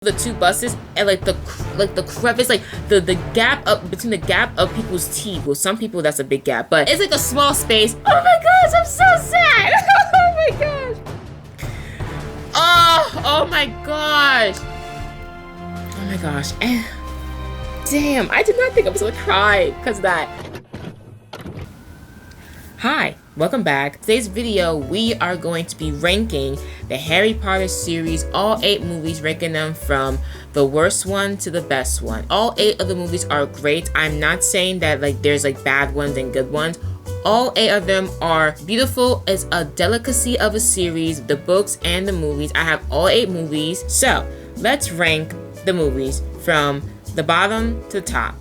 the two buses and like the crevice, like the gap up between the gap of people's teeth. Well, some people that's a big gap, but it's like a small space. Oh my gosh, I'm so sad. Oh my gosh. Oh my gosh. Oh my gosh. Damn, I did not think I was gonna cry because of that. Hi, welcome back. Today's video, we are going to be ranking the Harry Potter series, all 8 movies, ranking them from the worst one to the best one. All 8 of the movies are great. I'm not saying that like there's like bad ones and good ones. All 8 of them are beautiful. It's a delicacy of a series, the books and the movies. I have all 8 movies. So let's rank the movies from the bottom to the top.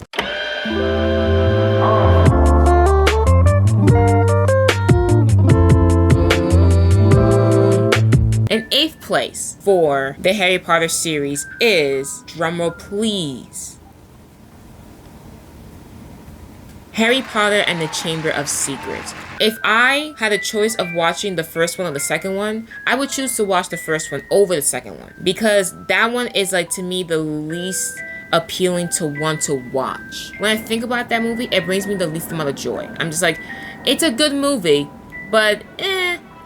In 8th place for the Harry Potter series is, drumroll please, Harry Potter and the Chamber of Secrets. If I had a choice of watching the first one or the second one, I would choose to watch the first one over the second one. Because that one is like, to me, the least appealing to want to watch. When I think about that movie, it brings me the least amount of joy. I'm just like, it's a good movie, but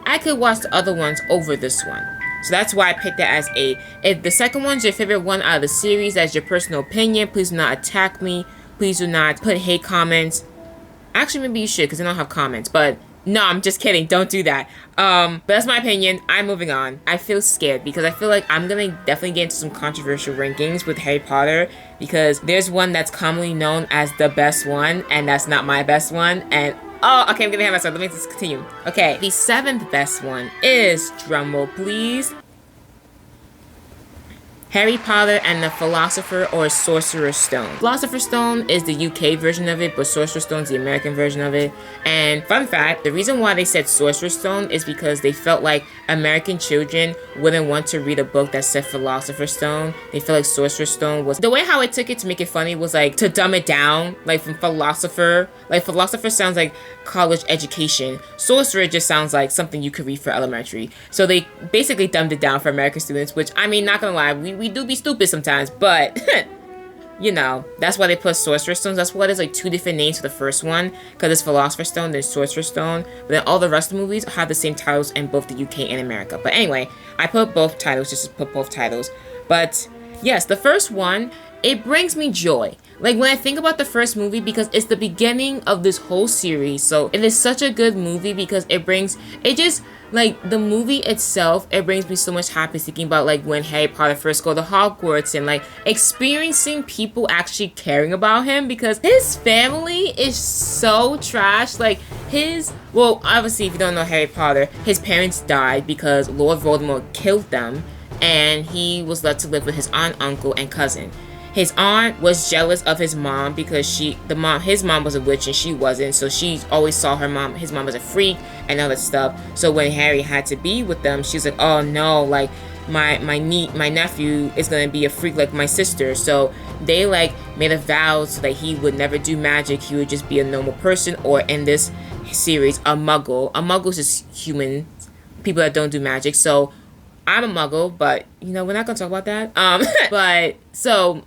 I could watch the other ones over this one. So that's why I picked that as 8. If the second one's your favorite one out of the series, that's your personal opinion, please do not attack me. Please do not put hate comments. Actually, maybe you should, because I don't have comments. But no, I'm just kidding. Don't do that. But that's my opinion. I'm moving on. I feel scared because I feel like I'm going to definitely get into some controversial rankings with Harry Potter, because there's one that's commonly known as the best one, and that's not my best one. And oh, okay, I'm gonna have myself. Let me just continue. Okay, the 7th best one is, drumroll please, Harry Potter and the Philosopher or Sorcerer's Stone. Philosopher's Stone is the UK version of it, but Sorcerer's Stone is the American version of it. And fun fact, the reason why they said Sorcerer's Stone is because they felt like American children wouldn't want to read a book that said Philosopher's Stone. They felt like Sorcerer's Stone was... The way how it took it to make it funny was like to dumb it down, like from philosopher. Like philosopher sounds like college education. Sorcerer just sounds like something you could read for elementary. So they basically dumbed it down for American students, which, I mean, not gonna lie, we do be stupid sometimes, but you know, that's why they put Sorcerer's Stones. That's why there's like 2 different names for the first one, because it's Philosopher's Stone, there's Sorcerer's Stone, but then all the rest of the movies have the same titles in both the UK and America. But anyway, I put both titles just to put both titles. But yes, the first one, it brings me joy. Like when I think about the first movie, because it's the beginning of this whole series, so it is such a good movie because it just, like the movie itself, it brings me so much happiness thinking about like when Harry Potter first go to Hogwarts and like experiencing people actually caring about him, because his family is so trash. Like well, obviously if you don't know Harry Potter, his parents died because Lord Voldemort killed them, and he was left to live with his aunt, uncle, and cousin. His aunt was jealous of his mom because his mom was a witch and she wasn't, so she always saw his mom as a freak and all that stuff. So when Harry had to be with them, she's like, oh no, like my nephew is gonna be a freak like my sister. So they like made a vow so that he would never do magic. He would just be a normal person, or in this series, a muggle. A muggle is just human people that don't do magic. So I'm a muggle, but you know, we're not gonna talk about that. But so,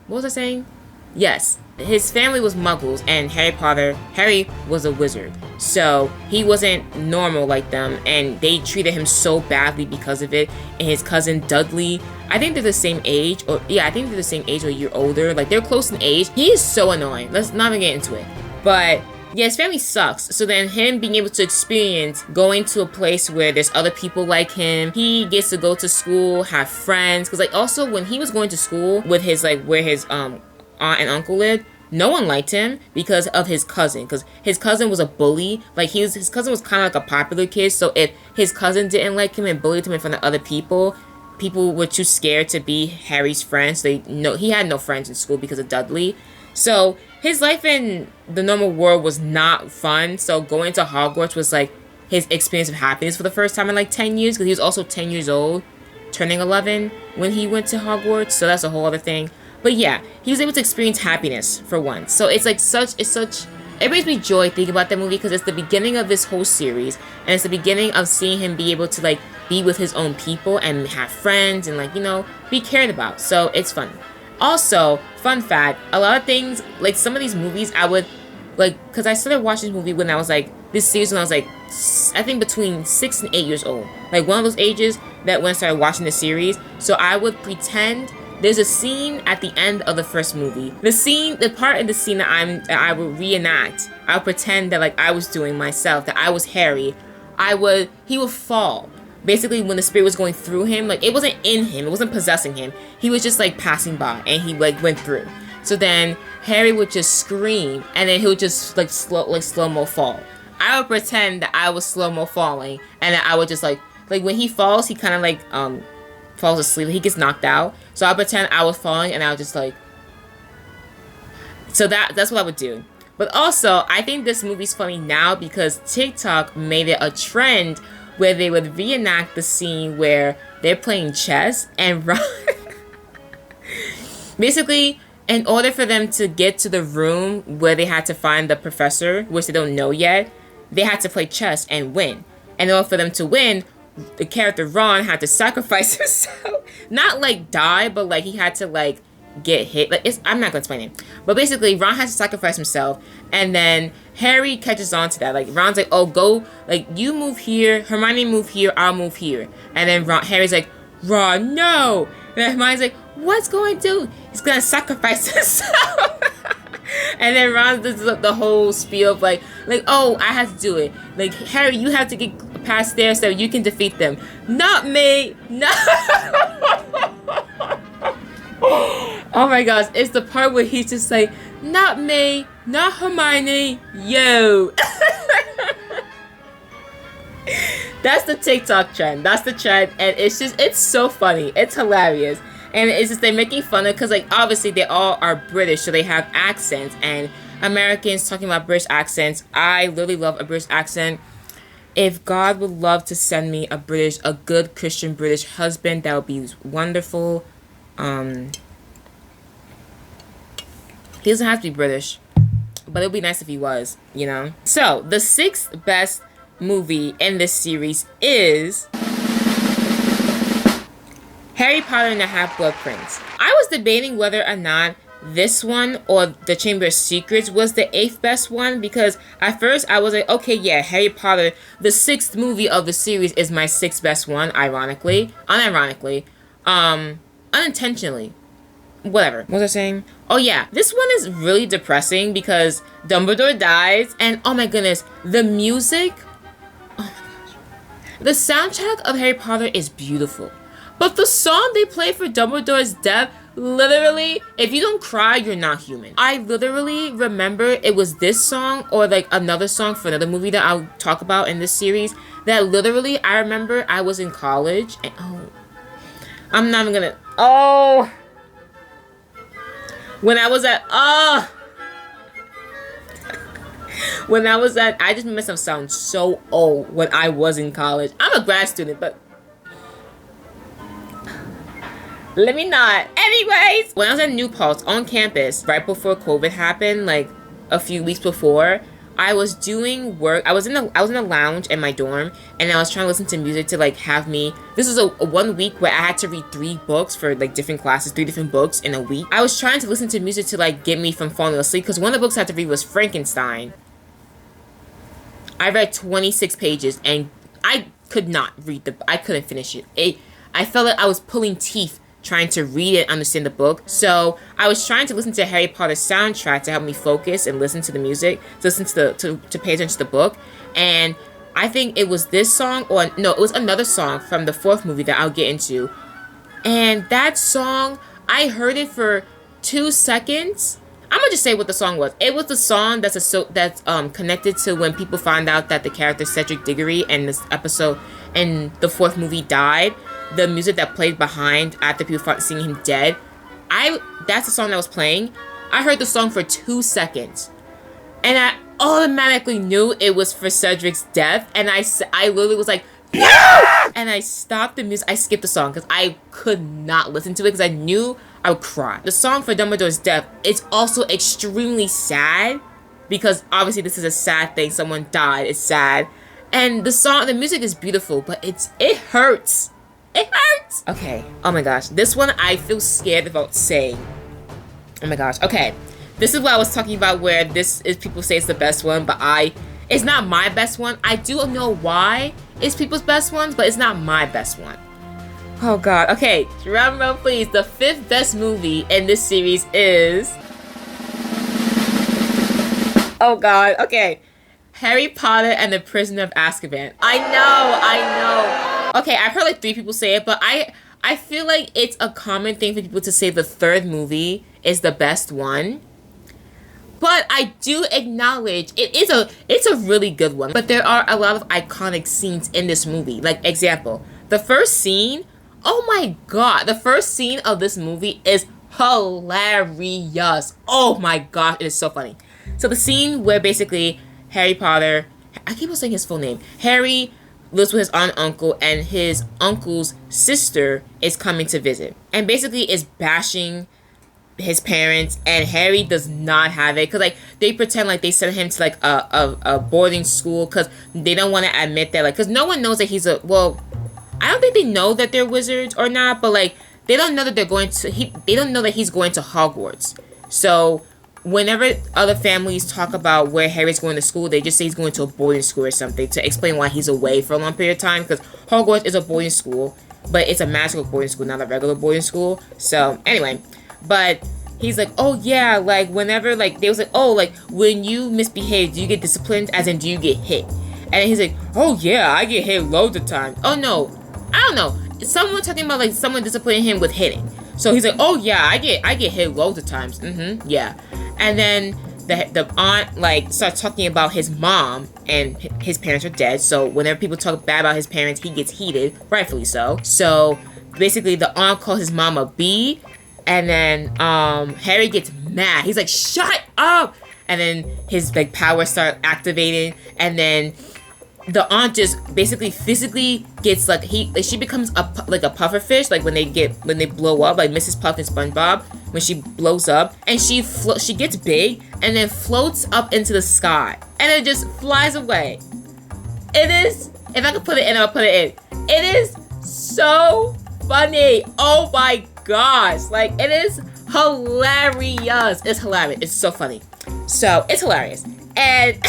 what was I saying? Yes, his family was muggles, and Harry was a wizard. So he wasn't normal like them, and they treated him so badly because of it. And his cousin Dudley, I think they're the same age, or yeah, I think they're the same age or a year older. Like they're close in age. He is so annoying. Let's not even get into it. But yeah, his family sucks. So then him being able to experience going to a place where there's other people like him, he gets to go to school, have friends. Because like also when he was going to school with his like where his aunt and uncle lived, no one liked him because of his cousin. Because his cousin was a bully. Like his cousin was kind of like a popular kid. So if his cousin didn't like him and bullied him in front of other people, people were too scared to be Harry's friends. He had no friends in school because of Dudley. So his life in the normal world was not fun. So going to Hogwarts was like his experience of happiness for the first time in like 10 years. Because he was also 10 years old, turning 11 when he went to Hogwarts. So that's a whole other thing. But yeah, he was able to experience happiness for once. So it's like such It brings me joy thinking about that movie because it's the beginning of this whole series, and it's the beginning of seeing him be able to like be with his own people and have friends and like, you know, be cared about. So it's fun. Also, fun fact, a lot of things, like some of these movies I would like, because I started watching this movie when I was like, this series when I was like, I think between 6 and 8 years old. Like one of those ages that when I started watching the series. So I would pretend there's a scene at the end of the first movie. The part of the scene that I would reenact. I would pretend that like I was doing myself, that I was Harry. He would fall. Basically, when the spirit was going through him, like it wasn't in him, it wasn't possessing him. He was just like passing by, and he like went through. So then Harry would just scream, and then he would just like slow-mo fall. I would pretend that I was slow-mo falling, and that I would just like when he falls, he kind of like falls asleep. He gets knocked out. So I pretend I was falling, and I would just like. So that's what I would do. But also, I think this movie's funny now because TikTok made it a trend where they would reenact the scene where they're playing chess and Ron. Basically, in order for them to get to the room where they had to find the professor, which they don't know yet, they had to play chess and win. And in order for them to win, the character Ron had to sacrifice himself. Not like die, but like he had to like get hit. Like I'm not gonna explain it. But basically Ron has to sacrifice himself, and then Harry catches on to that. Like Ron's like, oh go, like you move here, Hermione move here, I'll move here. And then Harry's like, Ron, no. And then Hermione's like, what's going to do? He's gonna sacrifice himself. And then Ron does the whole spiel of like, oh, I have to do it. Like, Harry, you have to get past there so you can defeat them. Not me. No. Oh my gosh, it's the part where he's just like, not me, not Hermione, yo. That's the TikTok trend. That's the trend, and it's so funny. It's hilarious. And it's just they're making fun of, because like obviously they all are British, so they have accents, and Americans talking about British accents. I literally love a British accent. If God would love to send me a good Christian British husband, that would be wonderful. He doesn't have to be British, but it would be nice if he was, you know? So, the 6th best movie in this series is Harry Potter and the Half-Blood Prince. I was debating whether or not this one or The Chamber of Secrets was the 8th best one, because at first I was like, okay, yeah, Harry Potter, the 6th movie of the series, is my 6th best one, unironically, unintentionally. Whatever. What was I saying? Oh yeah, this one is really depressing because Dumbledore dies, and oh my goodness, the music, oh my gosh. The soundtrack of Harry Potter is beautiful. But the song they play for Dumbledore's death, literally, if you don't cry, you're not human. I literally remember it was this song or like another song for another movie that I'll talk about in this series that literally, I remember I was in college and I'm not even gonna, when I was at, I just made myself sound so old when I was in college. I'm a grad student, but let me not. Anyways, when I was at New Paltz on campus, right before COVID happened, like a few weeks before, I was doing work. I was in a lounge in my dorm, and I was trying to listen to music to like have me. This was a 1 week where I had to read 3 books for like different classes, 3 different books in a week. I was trying to listen to music to like get me from falling asleep, because one of the books I had to read was Frankenstein. I read 26 pages, and I could not read I couldn't finish it. I felt like I was pulling teeth trying to read and understand the book. So I was trying to listen to Harry Potter soundtrack to help me focus and listen to the music, to listen to pay attention to the book. And I think it was this song, or no, it was another song from the 4th movie that I'll get into. And that song, I heard it for 2 seconds. I'm gonna just say what the song was. It was the song that's connected to when people find out that the character Cedric Diggory in this episode in the 4th movie died. The music that played behind after people started seeing him dead, that's the song that was playing. I heard the song for 2 seconds, and I automatically knew it was for Cedric's death, and I literally was like, no! And I stopped the music. I skipped the song because I could not listen to it because I knew I would cry. The song for Dumbledore's death, it's also extremely sad, because obviously this is a sad thing. Someone died. It's sad. And the music is beautiful, but it hurts. It hurts. Okay. Oh my gosh. This one I feel scared about saying. Oh my gosh. Okay. This is what I was talking about where people say it's the best one, but it's not my best one. I do know why it's people's best ones, but it's not my best one. Oh god. Okay. Drum roll please. The 5th best movie in this series is... Oh god. Okay. Harry Potter and the Prisoner of Azkaban. I know. Okay, I've heard like 3 people say it, but I feel like it's a common thing for people to say the 3rd movie is the best one. But I do acknowledge it's a really good one. But there are a lot of iconic scenes in this movie. Like, example, the first scene, oh my god, the first scene of this movie is hilarious. Oh my god, it is so funny. So the scene where basically Harry Potter, I keep on saying his full name, Harry lives with his aunt and uncle, and his uncle's sister is coming to visit. And basically is bashing his parents, and Harry does not have it. Because, like, they pretend like they sent him to, like, a boarding school because they don't want to admit that, like, because no one knows that he's well, I don't think they know that they're wizards or not, but, like, they don't know that they don't know that he's going to Hogwarts. So whenever other families talk about where Harry's going to school, they just say he's going to a boarding school or something to explain why he's away for a long period of time, because Hogwarts is a boarding school, but it's a magical boarding school, not a regular boarding school. So anyway, but he's like, oh yeah, like whenever, like they was like, oh, like when you misbehave, do you get disciplined, as in do you get hit? And then he's like, oh yeah, I get hit loads of times. Oh no, I don't know, someone talking about like someone disciplining him with hitting. So he's like, oh yeah, I get hit loads of times. Yeah. And then the aunt like starts talking about his mom, and his parents are dead. So whenever people talk bad about his parents, he gets heated, rightfully so. So basically the aunt calls his mom a bee, and then Harry gets mad. He's like, shut up! And then his like powers start activating, and then the aunt just basically physically gets like she becomes a puffer fish, like when they blow up, like Mrs. Puff and SpongeBob when she blows up, and she gets big and then floats up into the sky and it just flies away. It is, if I could put it in, I'll put it in. It is so funny. Oh my gosh, like it is hilarious. It's hilarious. It's so funny. So it's hilarious, and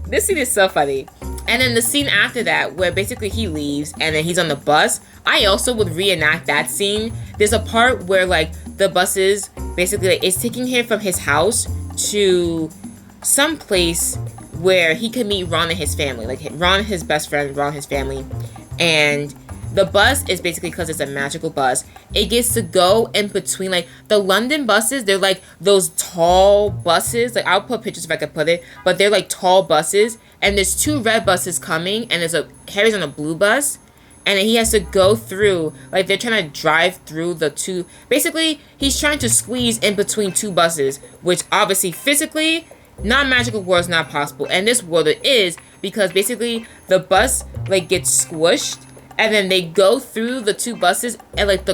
this scene is so funny. And then the scene after that, where basically he leaves and then he's on the bus, I also would reenact that scene. There's a part where like the buses basically like, it's taking him from his house to some place where he could meet Ron and his family. Like Ron, his best friend, Ron, his family. And the bus is basically, because it's a magical bus, it gets to go in between, like, the London buses, they're, like, those tall buses, like, I'll put pictures if I could put it, but they're, like, tall buses, and there's 2 red buses coming, and Harry's on a blue bus, and then he has to go through, like, they're trying to drive through the 2, basically, he's trying to squeeze in between 2 buses, which, obviously, physically, non-magical world is not possible, and this world it is, because, basically, the bus, like, gets squished, and then they go through the 2 buses, and like the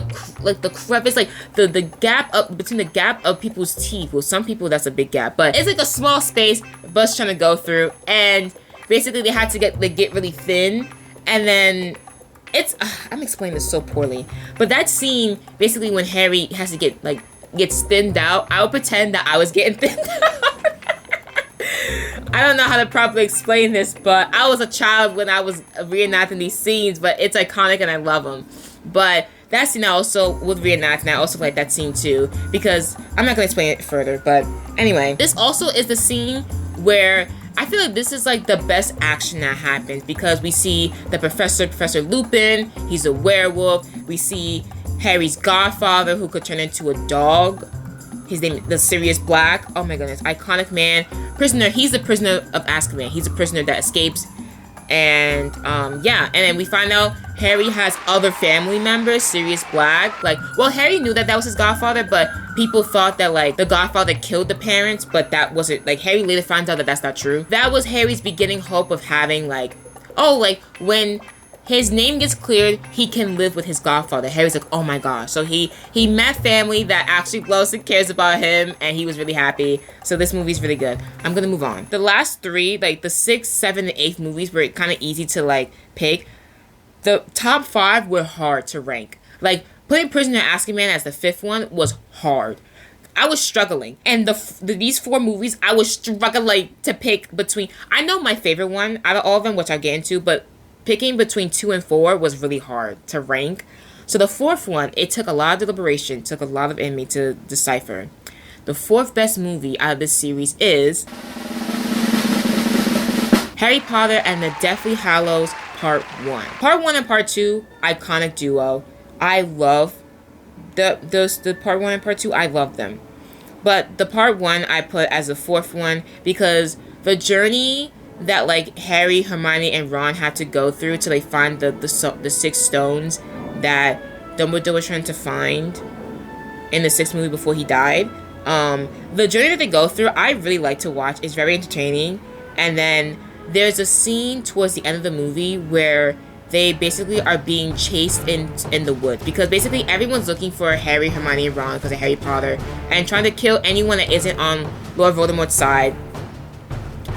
crevice, like the gap up between the gap of people's teeth. Well, some people that's a big gap, but it's like a small space bus trying to go through, and basically they had to get really thin, and then it's I'm explaining this so poorly, but that scene basically when Harry has to gets thinned out. I would pretend that I was getting thinned out. I don't know how to properly explain this, but I was a child when I was reenacting these scenes, but it's iconic and I love them. But that scene I also would reenact, and I also like that scene too, because I'm not going to explain it further, but anyway. This also is the scene where I feel like this is like the best action that happens, because we see the Professor Lupin, he's a werewolf. We see Harry's godfather, who could turn into a dog. His name, the Sirius Black. Oh my goodness, iconic man. Prisoner, he's the prisoner of Azkaban. He's a prisoner that escapes. And, yeah. And then we find out Harry has other family members, Sirius Black. Like, well, Harry knew that was his godfather, but people thought that, like, the godfather killed the parents, but that wasn't, like, Harry later finds out that that's not true. That was Harry's beginning hope of having, like, oh, like, when his name gets cleared, he can live with his godfather. Harry's like, oh my gosh. So he met family that actually loves and cares about him, and he was really happy. So this movie's really good. I'm gonna move on. The last three, like the 6th, 7th, and 8th movies were kind of easy to like pick. The top 5 were hard to rank. Like putting Prisoner of Azkaban as the 5th one was hard. I was struggling, and these 4 movies, I was struggling to pick between. I know my favorite one out of all of them, which I'll get into, but picking between 2 and 4 was really hard to rank. So the 4th one, it took a lot of deliberation, took a lot of me to decipher. The 4th best movie out of this series is Harry Potter and the Deathly Hallows Part 1. Part 1 and Part 2, iconic duo. I love the Part 1 and Part 2. I love them. But the Part 1 I put as the 4th one because the journey that like Harry, Hermione, and Ron had to go through till they find the 6 stones that Dumbledore was trying to find in the 6th movie before he died. The journey that they go through, I really like to watch. It's very entertaining. And then there's a scene towards the end of the movie where they basically are being chased in the woods because basically everyone's looking for Harry, Hermione, and Ron because of Harry Potter and trying to kill anyone that isn't on Lord Voldemort's side.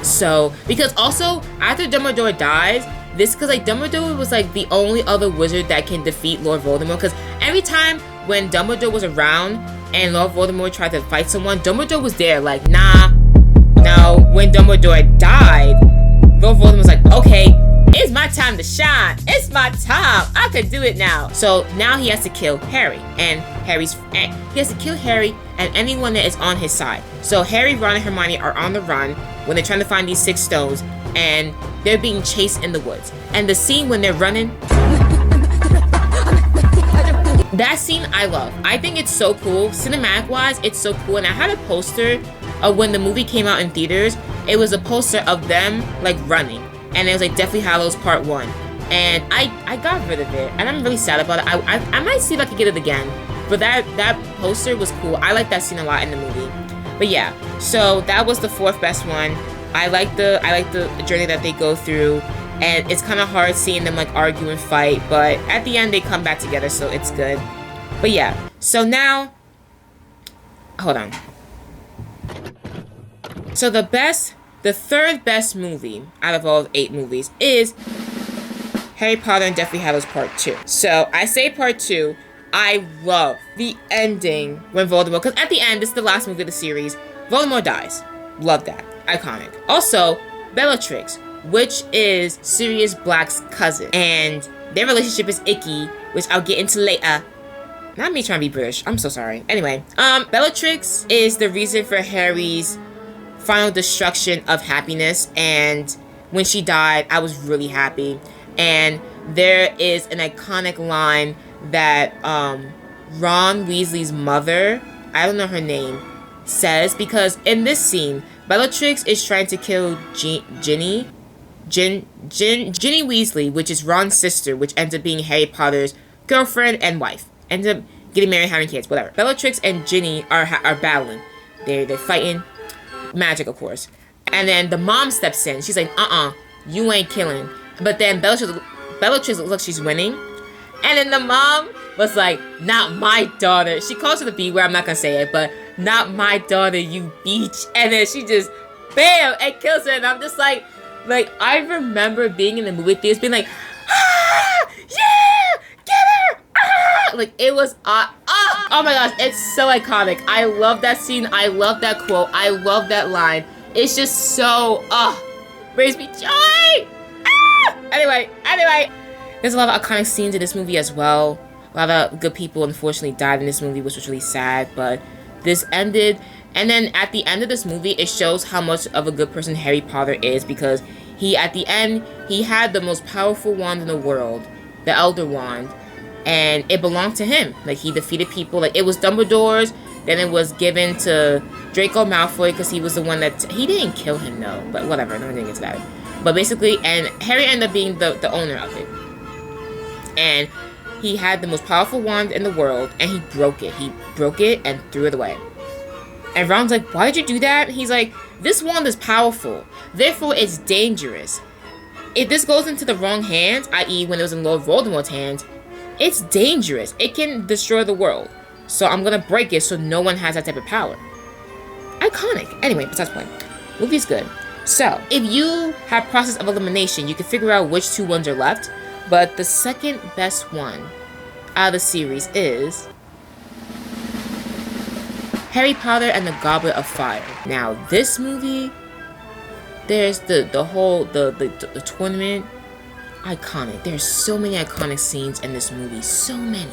So, because also, after Dumbledore dies, because like Dumbledore was like the only other wizard that can defeat Lord Voldemort, because every time when Dumbledore was around and Lord Voldemort tried to fight someone, Dumbledore was there like, nah, no. When Dumbledore died, Lord Voldemort was like, okay, it's my time to shine. It's my time. I could do it now. So now he has to kill Harry, and he has to kill Harry and anyone that is on his side. So Harry, Ron, and Hermione are on the run when they're trying to find these 6 stones, and they're being chased in the woods. And the scene when they're running, that scene I love. I think it's so cool. Cinematic wise, it's so cool. And I had a poster of when the movie came out in theaters. It was a poster of them like running, and it was like Deathly Hallows Part 1. And I got rid of it, and I'm really sad about it. I might see if I could get it again. But that poster was cool. I like that scene a lot in the movie. But yeah, so that was the 4th best one. I like the journey that they go through, and it's kind of hard seeing them like argue and fight, but at the end they come back together, so it's good. But yeah, so now, hold on. So the 3rd best movie out of all 8 movies is Harry Potter and Deathly Hallows Part 2. So I say Part 2. I love the ending when Voldemort, because at the end, this is the last movie of the series, Voldemort dies. Love that. Iconic. Also, Bellatrix, which is Sirius Black's cousin, and their relationship is icky, which I'll get into later. Not me trying to be British. I'm so sorry. Anyway, Bellatrix is the reason for Harry's final destruction of happiness, and when she died, I was really happy. And there is an iconic line that Ron Weasley's mother, I don't know her name, says, because in this scene, Bellatrix is trying to kill Ginny Weasley, which is Ron's sister, which ends up being Harry Potter's girlfriend and wife. Ends up getting married, having kids, whatever. Bellatrix and Ginny are battling. They're fighting. Magic, of course. And then the mom steps in. She's like, you ain't killing. But then Bellatrix looks like she's winning. And then the mom was like, not my daughter. She calls her the B word. I'm not going to say it, but not my daughter, you beach. And then she just, bam, and kills her. And I'm just like, I remember being in the movie theaters being like, yeah, get her, like, it was, oh my gosh, it's so iconic. I love that scene. I love that quote. I love that line. It's just so, brings me joy. Anyway. There's a lot of iconic scenes in this movie as well. A lot of good people unfortunately died in this movie, which was really sad, but this ended. And then at the end of this movie, it shows how much of a good person Harry Potter is, because at the end, he had the most powerful wand in the world, the Elder Wand, and it belonged to him. Like, he defeated people. Like, it was Dumbledore's, then it was given to Draco Malfoy, because he was the one that, he didn't kill him though, but whatever, I'm not gonna get into that. But basically, and Harry ended up being the owner of it. And he had the most powerful wand in the world, and he broke it. He broke it and threw it away. And Ron's like, why did you do that? He's like, this wand is powerful, therefore it's dangerous. if this goes into the wrong hands, i.e. when it was in Lord Voldemort's hands, it's dangerous. It can destroy the world. So I'm gonna break it so no one has that type of power. Iconic. Anyway, besides the point. Movie's good. So, if you have process of elimination, you can figure out which 2 ones are left. But the second best one out of the series is Harry Potter and the Goblet of Fire. Now, this movie, there's the whole tournament. Iconic. There's so many iconic scenes in this movie. So many.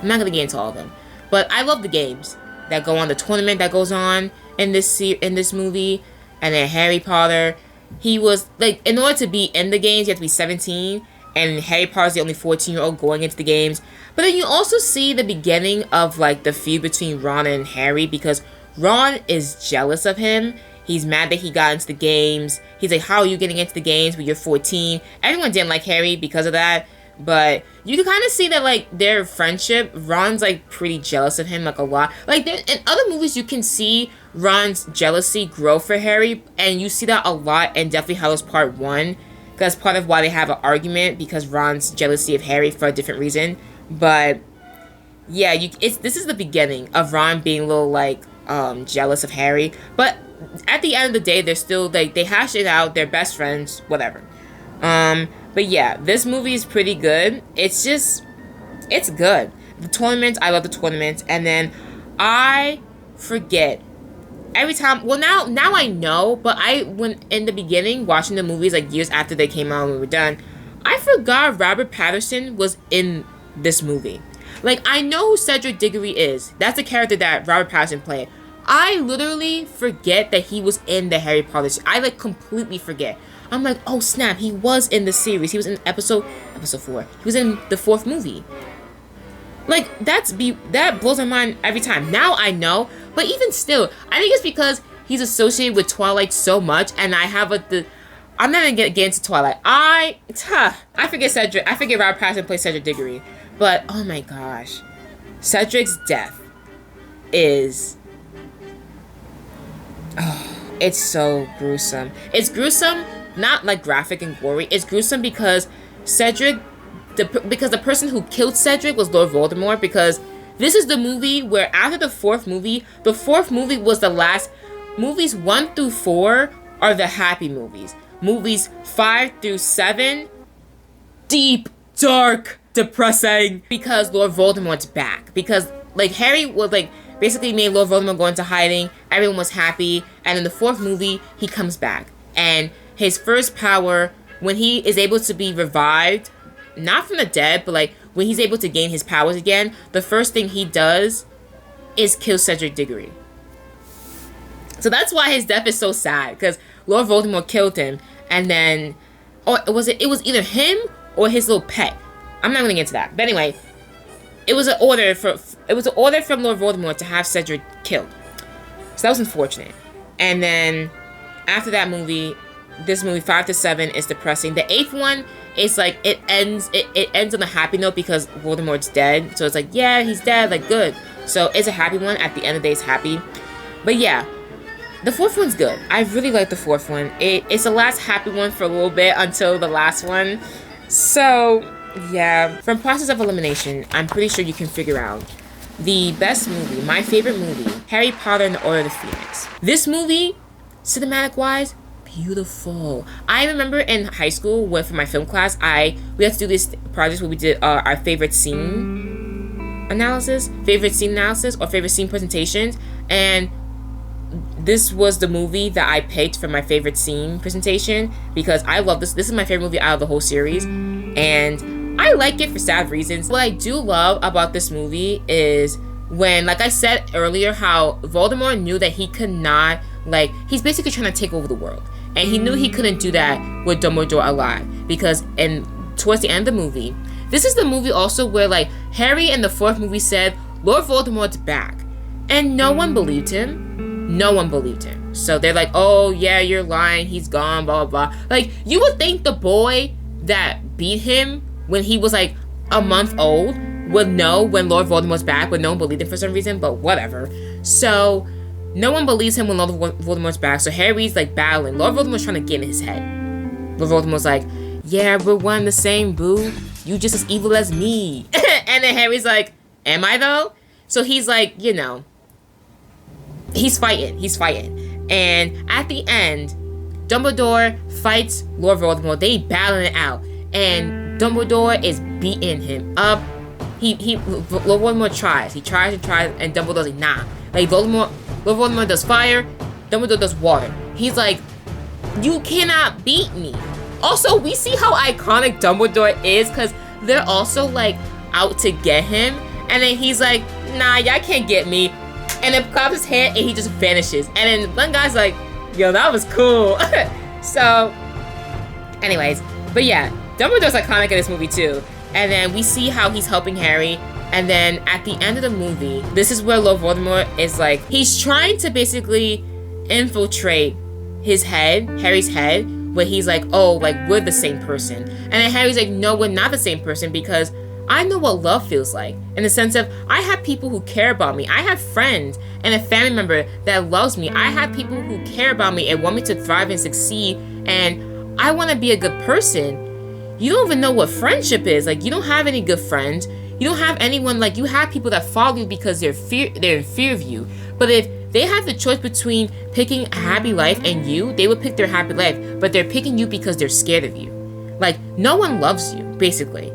I'm not gonna get into all of them, but I love the games that go on, the tournament that goes on in this movie, and then Harry Potter. He was like, in order to be in the games, you have to be 17, and Harry Potter's the only 14-year-old going into the games. But then you also see the beginning of like the feud between Ron and Harry, because Ron is jealous of him. He's mad that he got into the games. He's like, how are you getting into the games when you're 14? Everyone didn't like Harry because of that. But you can kind of see that, like, their friendship, Ron's, like, pretty jealous of him, like, a lot. Like, in other movies, you can see Ron's jealousy grow for Harry. And you see that a lot in Deathly Hallows Part 1. That's part of why they have an argument, because Ron's jealousy of Harry for a different reason. But, yeah, this is the beginning of Ron being a little, like, jealous of Harry. But at the end of the day, they're still, like, they hash it out. They're best friends, whatever. But yeah, this movie is pretty good. It's good. The tournaments, I love the tournaments. And then I forget every time. Well, now I know, but when in the beginning, watching the movies, like years after they came out and we were done, I forgot Robert Pattinson was in this movie. Like, I know who Cedric Diggory is. That's the character that Robert Pattinson played. I literally forget that he was in the Harry Potter series. I, like, completely forget. I'm like, oh snap, he was in the series. He was in episode 4. He was in the 4th movie. Like, that blows my mind every time. Now I know, but even still, I think it's because he's associated with Twilight so much, and I have I'm not gonna get into Twilight. I forget Cedric. I forget Robert Pattinson plays Cedric Diggory. But oh my gosh, Cedric's death is, it's so gruesome. It's gruesome. Not like graphic and gory. It's gruesome because the person who killed Cedric was Lord Voldemort, because this is the movie where after the 4th movie was the last. Movies 1 through 4 are the happy movies. Movies 5 through 7, deep, dark, depressing, because Lord Voldemort's back. Because like Harry was like basically made Lord Voldemort go into hiding. Everyone was happy, and in the 4th movie he comes back, and his first power, when he is able to be revived, not from the dead, but like when he's able to gain his powers again, the first thing he does is kill Cedric Diggory. So that's why his death is so sad, because Lord Voldemort killed him, and then, it was either him or his little pet. I'm not gonna get into that, but anyway, it was an order from Lord Voldemort to have Cedric killed. So that was unfortunate. And then after that movie, this movie 5 to 7 is depressing. The 8th one is like it ends on a happy note because Voldemort's dead. So it's like, yeah, he's dead, like good. So it's a happy one. At the end of the day, it's happy. But yeah, the 4th one's good. I really like the 4th one. It's the last happy one for a little bit until the last one. So yeah, from process of elimination, I'm pretty sure you can figure out the best movie, my favorite movie, Harry Potter and the Order of the Phoenix. This movie, cinematic wise, beautiful. I remember in high school for my film class, we had to do this project where we did our favorite scene analysis or favorite scene presentations, and this was the movie that I picked for my favorite scene presentation because I love this. This is my favorite movie out of the whole series, and I like it for sad reasons. What I do love about this movie is when, like I said earlier, how Voldemort knew that he could not, he's basically trying to take over the world. And he knew he couldn't do that with Dumbledore alive. Because towards the end of the movie, this is the movie also where, Harry in the 4th movie said, Lord Voldemort's back. And no one believed him. No one believed him. So they're like, oh, yeah, you're lying. He's gone, blah, blah, blah. You would think the boy that beat him when he was, a month old would know when Lord Voldemort's back, but no one believed him for some reason, but whatever. So no one believes him when Lord Voldemort's back, so Harry's battling. Lord Voldemort's trying to get in his head. Lord Voldemort's like, yeah, we're one and the same, boo. You just as evil as me. And then Harry's like, am I though? So he's like, you know, he's fighting. And at the end, Dumbledore fights Lord Voldemort. They battling it out. And Dumbledore is beating him up. Lord Voldemort tries. He tries, and Dumbledore's like, nah. Like, Lord Voldemort does fire, Dumbledore does water. He's like, you cannot beat me. Also, we see how iconic Dumbledore is, because they're also, like, out to get him. And then he's like, nah, y'all can't get me. And then claps his hand, and he just vanishes. And then one guy's like, yo, that was cool. So, anyways. But yeah, Dumbledore's iconic in this movie, too. And then we see how he's helping Harry. And then at the end of the movie, this is where Lord Voldemort is like, he's trying to basically infiltrate his head, Harry's head, where he's like, oh, like, we're the same person. And then Harry's like, no, we're not the same person, because I know what love feels like. In the sense of, I have people who care about me. I have friends and a family member that loves me. I have people who care about me and want me to thrive and succeed. And I want to be a good person. You don't even know what friendship is. Like, you don't have any good friends. You don't have anyone, like, you have people that follow you because they're in fear of you. But if they have the choice between picking a happy life and you, they would pick their happy life. But they're picking you because they're scared of you. Like, no one loves you, basically.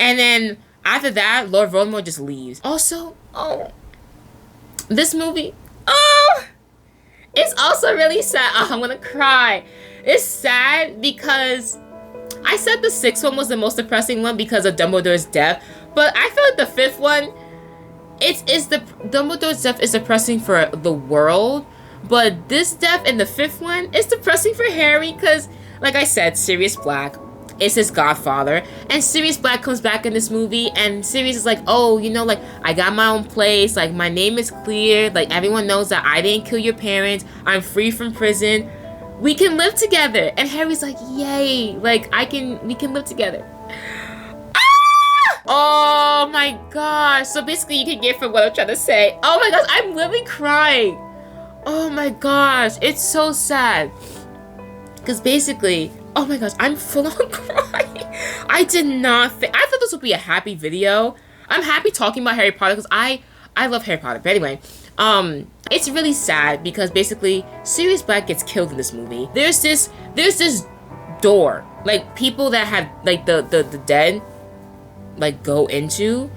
And then after that, Lord Voldemort just leaves. Also, this movie, it's also really sad. I'm gonna cry. It's sad because I said the sixth one was the most depressing one because of Dumbledore's death. But I feel like the fifth one, Dumbledore's death is depressing for the world. But this death in the fifth one is depressing for Harry because, like I said, Sirius Black is his godfather. And Sirius Black comes back in this movie, and Sirius is like, oh, you know, like, I got my own place. Like, my name is clear. Like, everyone knows that I didn't kill your parents. I'm free from prison. We can live together. And Harry's like, yay. Like, we can live together. Oh my gosh. So basically you can get from what I'm trying to say. Oh my gosh, I'm literally crying. Oh my gosh, it's so sad. Because basically, oh my gosh, I'm full on crying. I did not think, I thought this would be a happy video. I'm happy talking about Harry Potter because I love Harry Potter. But anyway, it's really sad because basically Sirius Black gets killed in this movie. There's this door, like people that have like the dead like go into,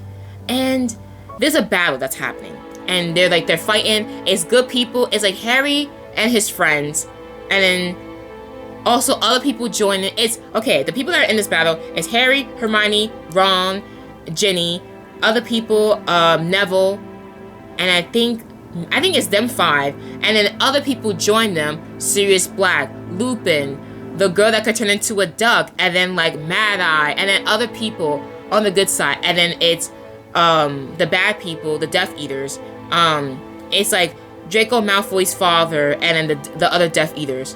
and there's a battle that's happening, and they're fighting. It's good people. It's like Harry and his friends, and then also other people join it. It's okay. The people that are in this battle is Harry, Hermione, Ron, Ginny, other people, Neville, and I think it's them five, and then other people join them. Sirius Black, Lupin, the girl that could turn into a duck, and then like Mad Eye, and then other people on the good side, and then it's the bad people, the Death Eaters. It's like Draco Malfoy's father, and then the other Death Eaters,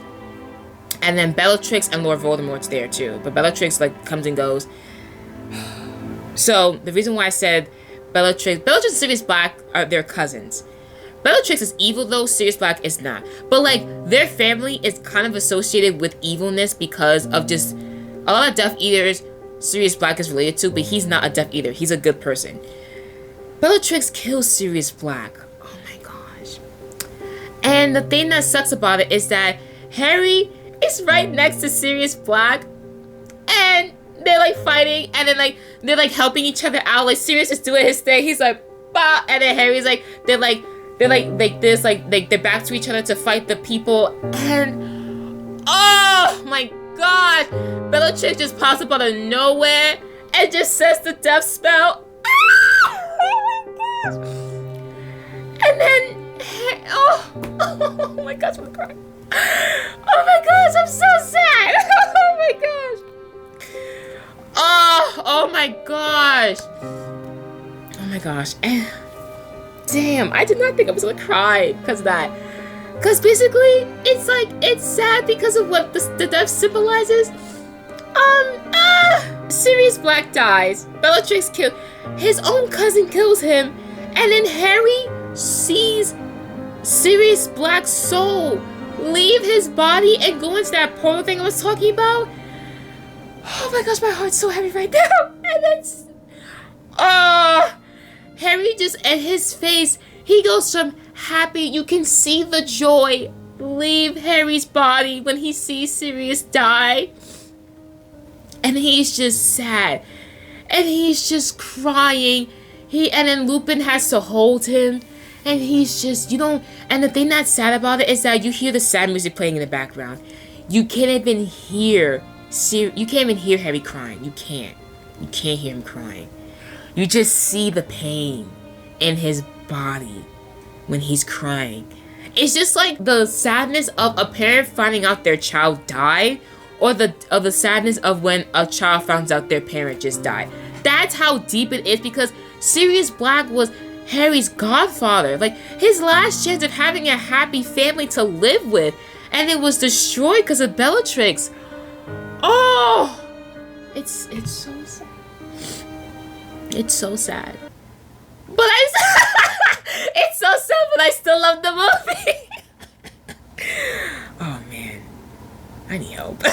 and then Bellatrix and Lord Voldemort's there too. But Bellatrix like comes and goes. So the reason why I said Bellatrix and Sirius Black are their cousins. Bellatrix is evil though, Sirius Black is not. But like their family is kind of associated with evilness because of just a lot of Death Eaters. Sirius Black is related to, but he's not a Death Eater. He's a good person. Bellatrix kills Sirius Black. Oh my gosh. And the thing that sucks about it is that Harry is right next to Sirius Black, and they're like fighting, and then like they're like helping each other out. Like Sirius is doing his thing. He's like, bah, and then Harry's like, they're back to each other to fight the people, and oh my gosh, Bellatrix just pops up out of nowhere and just says the death spell. Oh my gosh. And then, oh my gosh, I'm crying. Oh my gosh, I'm so sad. Oh my gosh. Oh my gosh. Oh my gosh. And damn, I did not think I was gonna cry because of that. Because basically, it's like, it's sad because of what the death symbolizes. Sirius Black dies. Bellatrix kills. His own cousin kills him. And then Harry sees Sirius Black's soul leave his body and go into that portal thing I was talking about. Oh my gosh, my heart's so heavy right now. And it's, Harry just, and his face, he goes from happy, you can see the joy leave Harry's body when he sees Sirius die. And he's just sad. And he's just crying. And then Lupin has to hold him. And he's just, and the thing that's sad about it is that you hear the sad music playing in the background. You can't even hear Harry crying. You can't hear him crying. You just see the pain in his body when he's crying. It's just like the sadness of a parent finding out their child died, or the sadness of when a child finds out their parent just died. That's how deep it is, because Sirius Black was Harry's godfather, like his last chance of having a happy family to live with, and it was destroyed because of Bellatrix. Oh, it's so sad. It's so sad. But it's so sad, but I still love the movie. Oh man, I need help.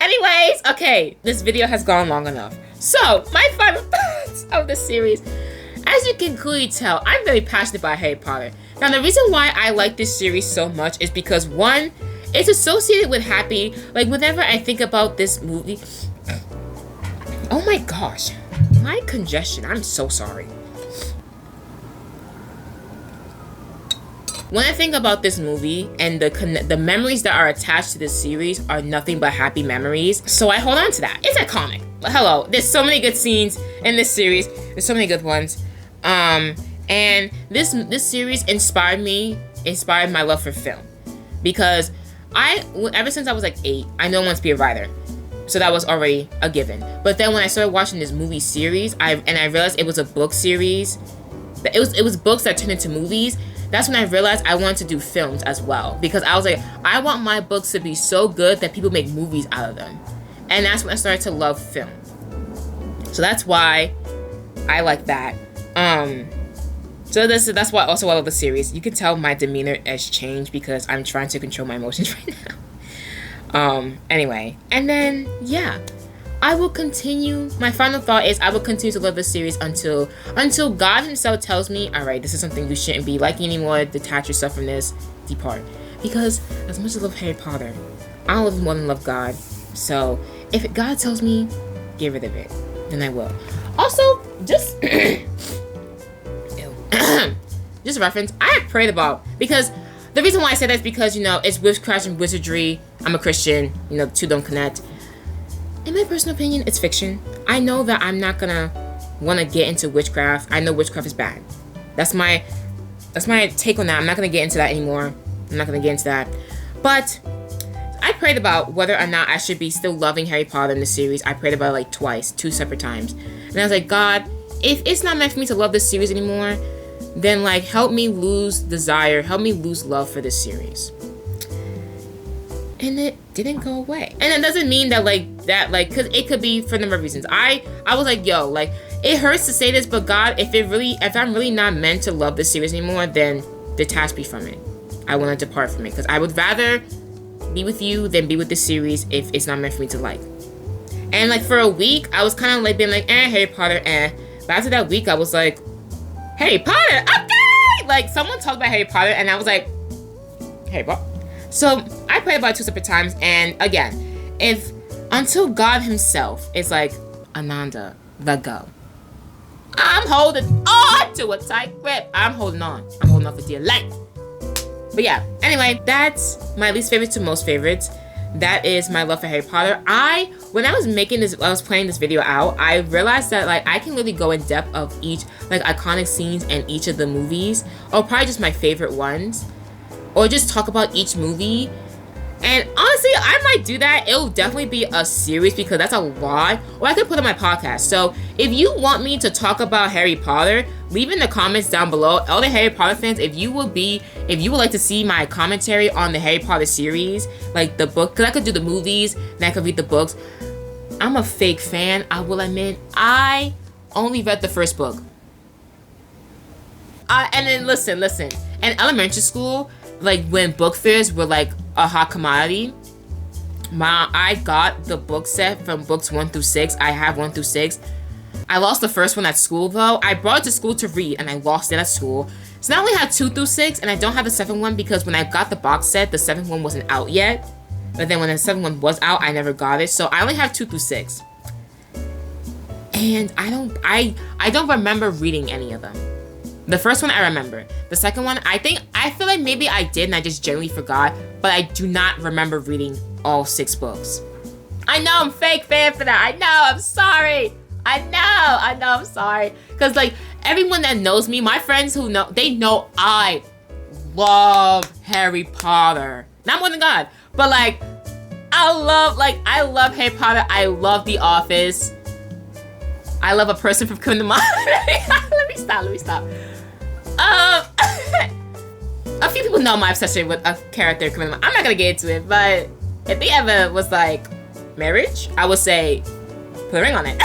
Anyways, okay, this video has gone long enough. So, my final thoughts of the series. As you can clearly tell, I'm very passionate about Harry Potter. Now, the reason why I like this series so much is because, one, it's associated with happy. Like, whenever I think about this movie... Oh my gosh. My congestion. I'm so sorry. When I think about this movie and the memories that are attached to this series are nothing but happy memories, so I hold on to that. It's iconic. Hello, there's so many good scenes in this series. There's so many good ones. And this series inspired my love for film, because ever since I was like 8, I know I want to be a writer. So that was already a given. But then when I started watching this movie series, I realized it was a book series. It was books that turned into movies. That's when I realized I wanted to do films as well, because I was like, I want my books to be so good that people make movies out of them. And that's when I started to love film. So that's why I like that. So that's why also I love the series. You can tell my demeanor has changed because I'm trying to control my emotions right now. Anyway, and then yeah, I will continue. My final thought is I will continue to love this series until God himself tells me, all right, this is something you shouldn't be liking anymore. Detach yourself from this. Depart. Because as much as I love Harry Potter, I don't love him more than love God. So if God tells me get rid of it, then I will. Also, just just a reference, I have prayed about, because the reason why I say that is because, it's witchcraft and wizardry. I'm a Christian, the two don't connect. In my personal opinion, it's fiction. I know that I'm not gonna want to get into witchcraft. I know witchcraft is bad. That's my take on that. I'm not gonna get into that anymore. I'm not gonna get into that. But I prayed about whether or not I should be still loving Harry Potter in the series. I prayed about it like twice, 2 separate times. And I was like, God, if it's not meant for me to love this series anymore, then like help me lose desire, help me lose love for this series. And it didn't go away. And it doesn't mean that because it could be for a number of reasons. I was like, yo, like, it hurts to say this, but God, if I'm really not meant to love this series anymore, then detach me from it. I want to depart from it, because I would rather be with you than be with this series if it's not meant for me to like. And like for a week, I was kind of like being like, Harry Potter, But after that week, I was like, Harry Potter, okay! Like, someone talked about Harry Potter, and I was like, Harry Potter. So I prayed about it 2 separate times, and again, until God himself is like, Ananda, let go. I'm holding on to a tight grip. I'm holding on for dear life. But yeah, anyway, that's my least favorite to most favorites. That is my love for Harry Potter. When I was playing this video out, I realized that like I can really go in depth of each like iconic scenes in each of the movies, or probably just my favorite ones, or just talk about each movie. And honestly, I might do that. It'll definitely be a series because that's a lot. Or I could put on my podcast. So if you want me to talk about Harry Potter, leave in the comments down below. All the Harry Potter fans, if you would like to see my commentary on the Harry Potter series, like the book, because I could do the movies, and I could read the books. I'm a fake fan, I will admit. I only read the first book. And then listen. In elementary school, like when book fairs were like a hot commodity, I got the book set from books 1 through 6. I have 1 through 6. I lost the first one at school though. I brought it to school to read and I lost it at school. So now I only have 2 through 6 and I don't have the 7th one because when I got the box set, the 7th one wasn't out yet. But then when the 7th one was out, I never got it. So I only have 2 through 6. And I don't remember reading any of them. The first one I remember. The second one, I feel like maybe I did and I just genuinely forgot, but I do not remember reading all 6 books. I know I'm fake fan for that. I know, I'm sorry. I know, I'm sorry. Cause like everyone that knows me, my friends who know, they know I love Harry Potter. Not more than God, but like I love Harry Potter. I love The Office. I love A Person from Criminal Minds. Let me stop. A few people know my obsession with a character in Criminal Minds. I'm not gonna get into it, but if they ever was like marriage, I would say put a ring on it.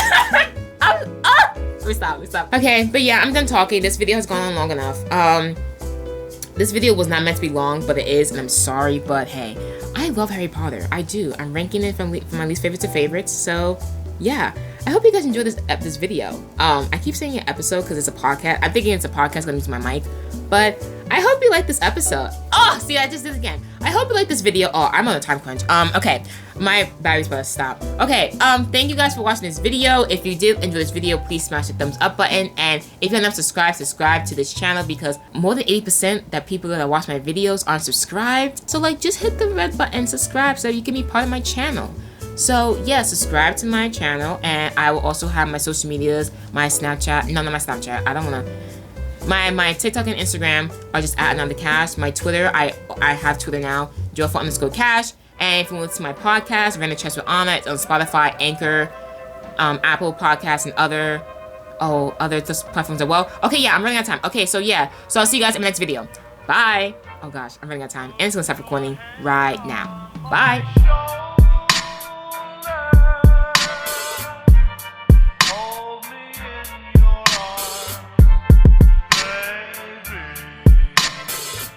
Let me stop. Okay, but yeah, I'm done talking. This video has gone on long enough. This video was not meant to be long, but it is, and I'm sorry, but hey, I love Harry Potter. I do. I'm ranking it from my least favorite to favorites, so yeah. I hope you guys enjoyed this video. I keep saying an episode because it's a podcast. I'm thinking it's a podcast going to my mic, but I hope you like this episode. Oh, see, I just did it again. I hope you like this video. Oh, I'm on a time crunch. Okay, my battery's about to stop. Okay, thank you guys for watching this video. If you did enjoy this video, please smash the thumbs up button. And if you're not subscribed to this channel because more than 80% that people that watch my videos aren't subscribed. So like, just hit the red button, subscribe so you can be part of my channel. So yeah, subscribe to my channel, and I will also have my social medias, my Snapchat. No, not my Snapchat. I don't wanna. My TikTok and Instagram are just @AnondaCash. My Twitter, I have Twitter now, Joyful_Cash. And if you want to see my podcast, Random Chats with Anna, it's on Spotify, Anchor, Apple Podcasts, and other platforms as well. Okay, yeah, I'm running out of time. Okay, so yeah, so I'll see you guys in my next video. Bye. Oh gosh, I'm running out of time, and it's gonna stop recording right now. Bye.